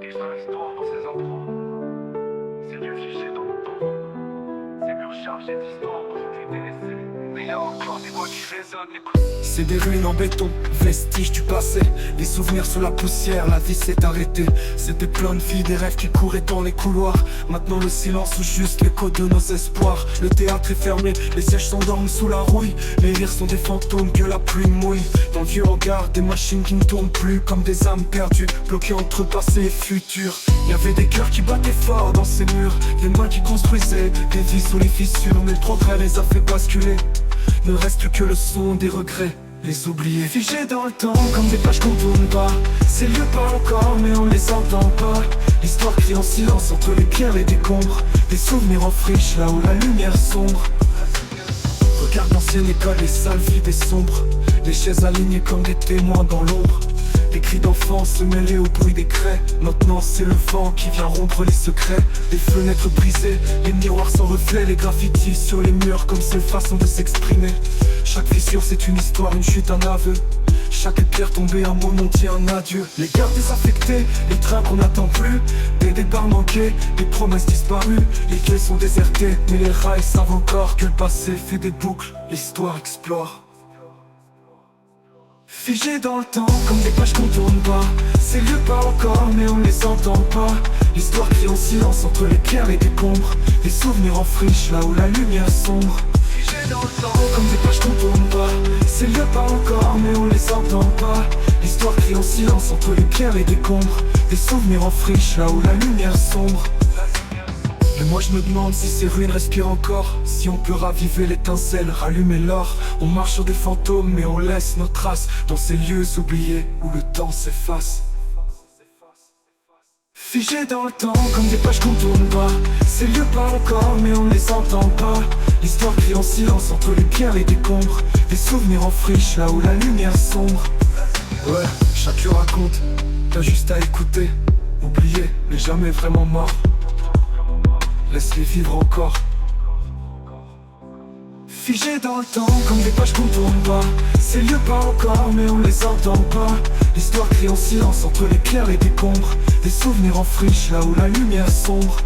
écrit son histoire dans ses endroits. Ses lieux figés dans le temps. Ses murs chargés d'histoire ont été délaissés. Mais il y a encore des voix qui résonnent, écoute. C'est des ruines en béton, vestiges du passé. Des souvenirs sous la poussière, la vie s'est arrêtée. C'était plein de vie, des rêves qui couraient dans les couloirs. Maintenant le silence ou juste l'écho de nos espoirs. Le théâtre est fermé, les sièges s'endorment sous la rouille. Les rires sont des fantômes que la pluie mouille. Dans le vieux regard, des machines qui ne tournent plus. Comme des âmes perdues, bloquées entre passé et futur. Il y avait des cœurs qui battaient fort dans ces murs. Des mains qui construisaient des vies sous les fissures. Mais le progrès les a fait basculer. Ne reste plus que le son des regrets, les oubliés. Figés dans le temps comme des pages qu'on tourne pas. Ces lieux parlent encore mais on les entend pas. L'histoire crie en silence entre les pierres et décombres. Des souvenirs en friche là où la lumière sombre. Regarde l'ancienne école, les salles vides et sombres. Les chaises alignées comme des témoins dans l'ombre. Les cris d'enfants se mêlaient au bruit des craies. Maintenant c'est le vent qui vient rompre les secrets. Les fenêtres brisées, les miroirs sans reflet. Les graffitis sur les murs comme seule façon de s'exprimer. Chaque fissure c'est une histoire, une chute, un aveu. Chaque pierre tombée, un moment dit un adieu. Les gares désaffectées, les trains qu'on n'attend plus. Des départs manqués, des promesses disparues. Les quais sont désertés, mais les rails savent encore que le passé fait des boucles. L'histoire explore. Figés dans le temps, comme des pages qu'on tourne pas. Ces lieux parlent encore, mais on les entend pas. L'histoire crie en silence entre les pierres et décombres. Des souvenirs en friche, là où la lumière sombre. Figés dans le temps, comme des pages qu'on tourne pas. Ces lieux parlent encore, mais on les entend pas. L'histoire crie en silence entre les pierres et décombres. Des souvenirs en friche, là où la lumière sombre. Mais moi je me demande si ces ruines respirent encore. Si on peut raviver l'étincelle, rallumer l'or. On marche sur des fantômes mais on laisse nos traces dans ces lieux oubliés où le temps s'efface. Figés dans le temps comme des pages qu'on tourne pas. Ces lieux parlent encore mais on les entend pas. L'histoire crie en silence entre les pierres et décombres. Des souvenirs en friche là où la lumière sombre. Ouais, chaque lieu raconte, t'as juste à écouter. Oublier, mais jamais vraiment mort. Laisse-les vivre encore. Figés dans le temps comme des pages qu'on tourne pas. Ces lieux parlent encore mais on les entend pas. L'histoire crie en silence entre les pierres et décombres. Des souvenirs en friche là où la lumière sombre.